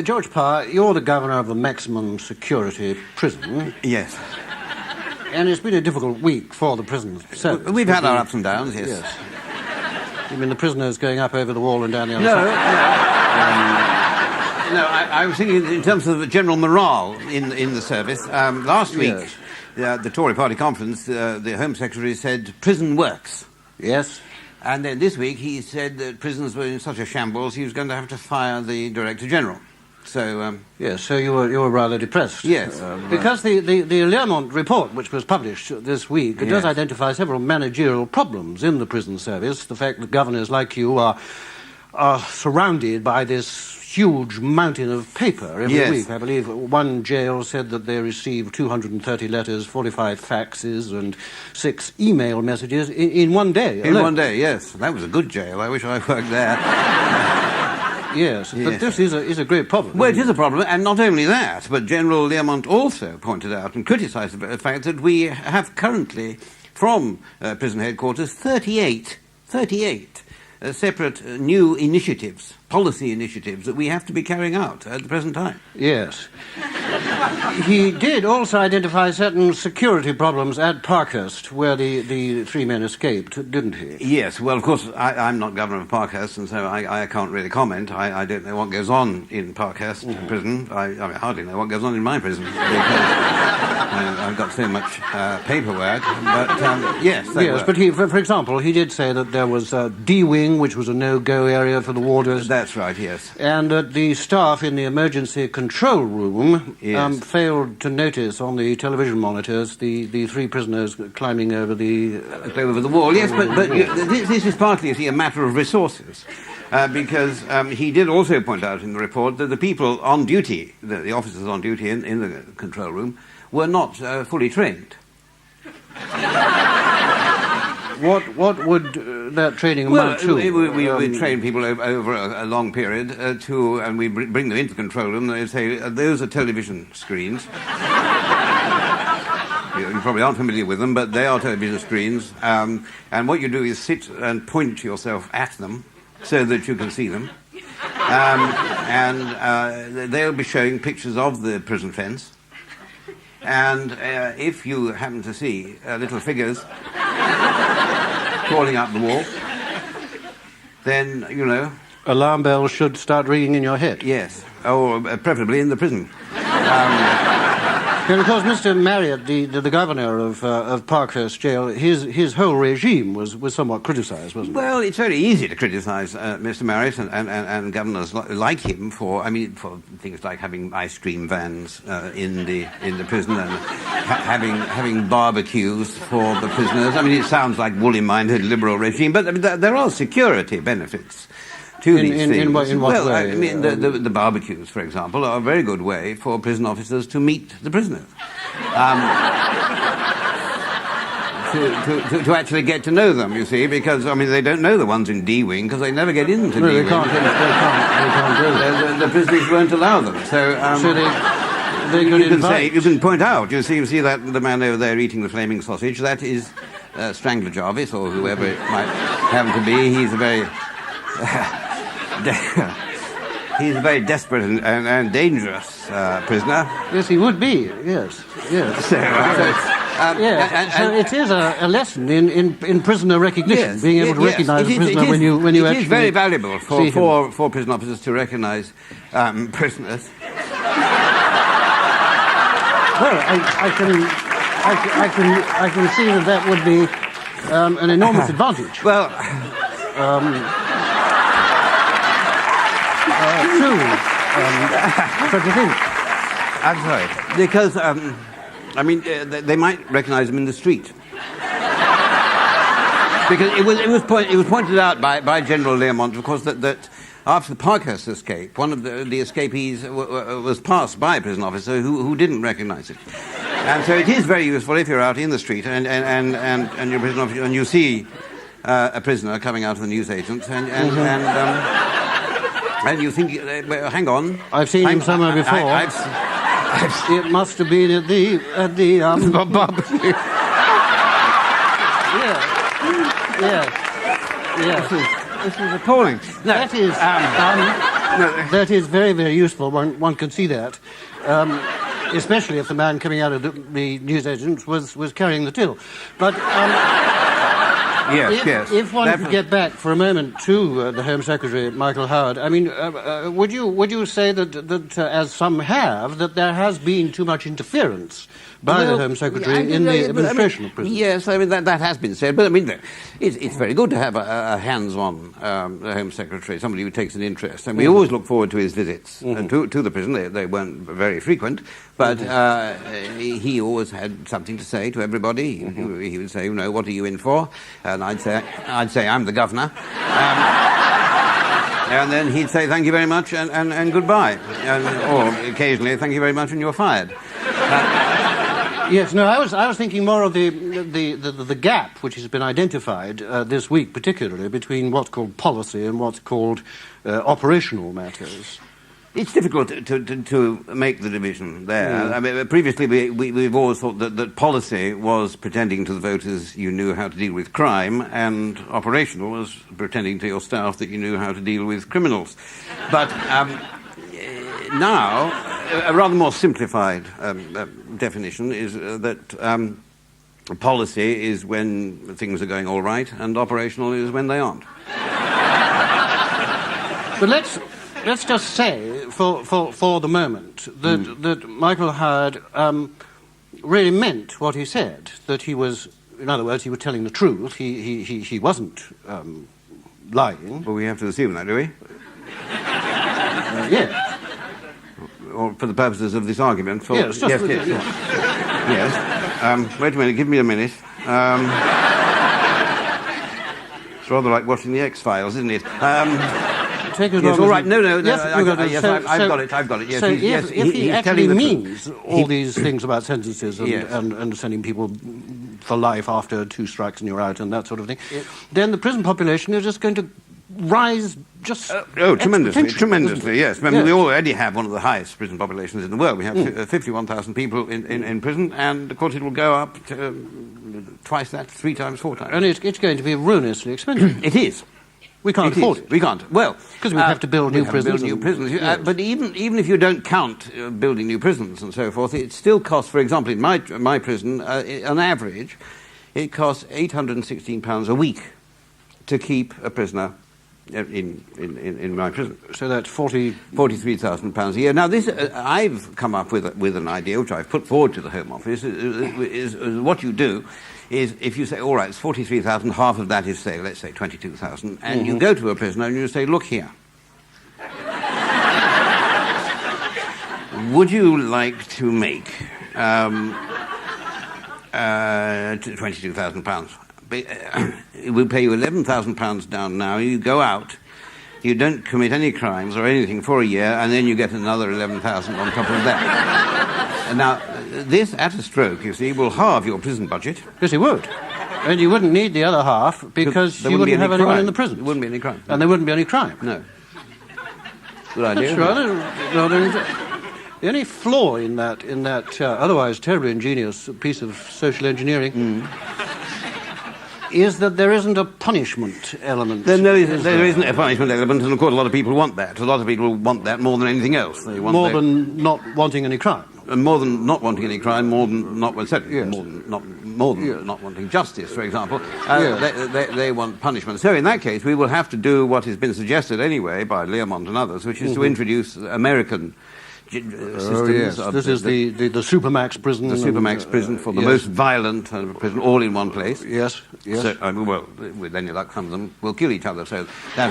George Parr, you're the governor of the maximum security prison. Yes. And it's been a difficult week for the prison service. We've had our ups and downs, yes. Yes. You mean the prisoners going up over the wall and down the other No, side? no, I was thinking in terms of the general morale in the service. Last week, Yes. the Tory party conference, the Home Secretary said prison works. Yes. And then this week he said that prisons were in such a shambles he was going to have to fire the Director General. So yes, so you were rather depressed. Yes. Because the Learmont report, which was published this week, it does Yes. identify several managerial problems in the prison service. The fact that governors like you are surrounded by this huge mountain of paper every Yes. week. I believe one jail said that they received 230 letters, 45 faxes, and 6 email messages in one day. in one day, yes. That was a good jail. I wish I worked there. Yes, but Yes. this is a great problem. Well, it is a problem, and not only that, but General Learmont also pointed out and criticised the fact that we have currently, from prison headquarters, 38 separate new initiatives, policy initiatives, that we have to be carrying out at the present time. Yes. He did also identify certain security problems at Parkhurst, where the 3 men escaped, didn't he? Yes, well, of course, I'm not governor of Parkhurst, and so I can't really comment. I don't know what goes on in Parkhurst prison. I hardly know what goes on in my prison, because I've got so much paperwork. But, yes, Yes, but for example, he did say that there was D-Wing, which was a no-go area for the warders. That's right, yes. And that the staff in the emergency control room Yes. failed to notice on the television monitors the 3 prisoners climbing over the... Over the wall, yes, but this is partly, you see, a matter of resources. Because he did also point out in the report that the people on duty, the officers on duty in the control room, were not fully trained. What would that training amount to? We train people over a long period and we bring them into the control room. They say, those are television screens. You probably aren't familiar with them, but they are television screens. And what you do is sit and point yourself at them so that you can see them. They'll be showing pictures of the prison fence. And if you happen to see little figures crawling up the wall, then, you know... Alarm bells should start ringing in your head. Yes, or preferably in the prison. And of course, Mr. Marriott, the governor of Parkhurst Jail, his whole regime was somewhat criticised, wasn't it? Well, it's very easy to criticise Mr. Marriott and governors like him for things like having ice cream vans in the prison and having barbecues for the prisoners. I mean, it sounds like woolly-minded liberal regime, but there are security benefits to these things. In what way? I mean, the barbecues, for example, are a very good way for prison officers to meet the prisoners. To actually get to know them, you see, because, I mean, they don't know the ones in D-Wing because they never get into D-Wing. They can't do that. The prisoners won't allow them, so they you can point out, you see that the man over there eating the flaming sausage, that is Strangler Jarvis, or whoever it might happen to be. He's a very... he's a very desperate and dangerous prisoner. Yes, he would be. Yes. So it is a lesson in prisoner recognition, being able to recognise a prisoner when you actually. It is very valuable for prison officers to recognise prisoners. Well, I can see that would be an enormous advantage. Well. True. Such a thing. I'm sorry. Because, I mean, they might recognise him in the street. Because it was pointed out by General Learmont, of course, that after the Parkhurst escape, one of the escapees was passed by a prison officer who didn't recognise it. And so it is very useful if you're out in the street and you're a prison officer and you see a prisoner coming out of the newsagent and you think, hang on. I've seen him somewhere before. It must have been at the barbecue. Yes. This is appalling. No, that is that is very, very useful. One can see that. Especially if the man coming out of the newsagents was carrying the till. But if one could get back for a moment to the Home Secretary, Michael Howard, I mean, would you say that as some have, that there has been too much interference by the Home Secretary in the administration of prisons? Yes, I mean, that has been said. But, I mean, it's very good to have a hands-on Home Secretary, somebody who takes an interest. And we always look forward to his visits to the prison. They weren't very frequent, but he always had something to say to everybody. He would say, what are you in for? And I'd say, I'm the governor. And then he'd say, thank you very much, and goodbye. Or occasionally, thank you very much, and you're fired. Yes, no, I was thinking more of the gap which has been identified this week, particularly between what's called policy and what's called operational matters. It's difficult to make the division there. I mean, previously we've always thought that policy was pretending to the voters you knew how to deal with crime, and operational was pretending to your staff that you knew how to deal with criminals. But now, a rather more simplified definition is that policy is when things are going all right, and operational is when they aren't. But let's just say, for the moment, that Michael Howard really meant what he said. That he was, in other words, he was telling the truth. He wasn't lying. Well, we have to assume that, do we? Yes. Or for the purposes of this argument. Yes. Yes. Wait a minute. Give me a minute. It's rather like watching the X-Files, isn't it? Take as yes, long all as right. No. Yes, I've got it. Yes, so if he actually means all these things about sentences and sending people for life after 2 strikes and you're out and that sort of thing, then the prison population is just going to rise just tremendously, yes. I mean, we already have one of the highest prison populations in the world. We have 51,000 people in prison, and of course it will go up to twice that, 3 times, 4 times. And it's going to be ruinously expensive. It is. We can't afford it. We can't. Well, because we have to build new prisons. Yes. But even if you don't count building new prisons and so forth, it still costs. For example, in my prison, on average, it costs £816 a week to keep a prisoner in my prison. So that's £43,000 a year. Now, this I've come up with an idea which I've put forward to the Home Office. Is what you do is, if you say, all right, it's 43,000, half of that is, say, let's say 22,000, and you go to a prisoner and you say, look here, would you like to make £22,000? We'll pay you £11,000 down now. You go out, you don't commit any crimes or anything for a year, and then you get another 11,000 on top of that. And now, this at a stroke, you see, will halve your prison budget. Yes, it would. And you wouldn't need the other half because you wouldn't have anyone in the prison. There wouldn't be any crime. And there wouldn't be any crime. No. Good idea. That's right. The only flaw in that otherwise terribly ingenious piece of social engineering is that there isn't a punishment element. There isn't a punishment element, and of course a lot of people want that. A lot of people want that more than anything else. They want more than not wanting any crime. And more than not wanting any crime, more than not wanting justice, for example. They want punishment. So in that case, we will have to do what has been suggested anyway by Learmont and others, which is to introduce American systems. This is the Supermax prison. The Supermax prison for the most violent prison, all in one place. Yes. So, well, with any luck, some of them will kill each other. So that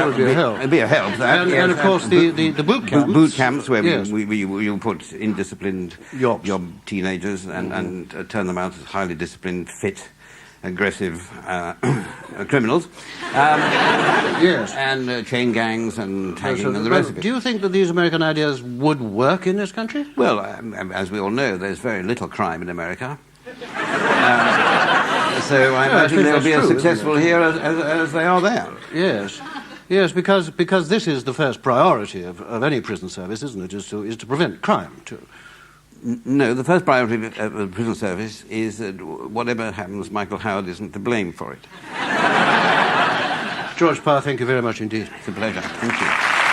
would be a help. It'd be a help. And of course, the boot camps. Boot camps where you put indisciplined yob teenagers and turn them out as highly disciplined, fit, aggressive criminals. And chain gangs and tagging and the rest of it. Do you think that these American ideas would work in this country? Well, as we all know, there's very little crime in America. So I imagine they'll be as successful here as they are there. Yes, because this is the first priority of any prison service, isn't it? Is to prevent crime too. No, the first priority of the prison service is that whatever happens, Michael Howard isn't to blame for it. George Parr, thank you very much indeed. It's a pleasure. Thank you.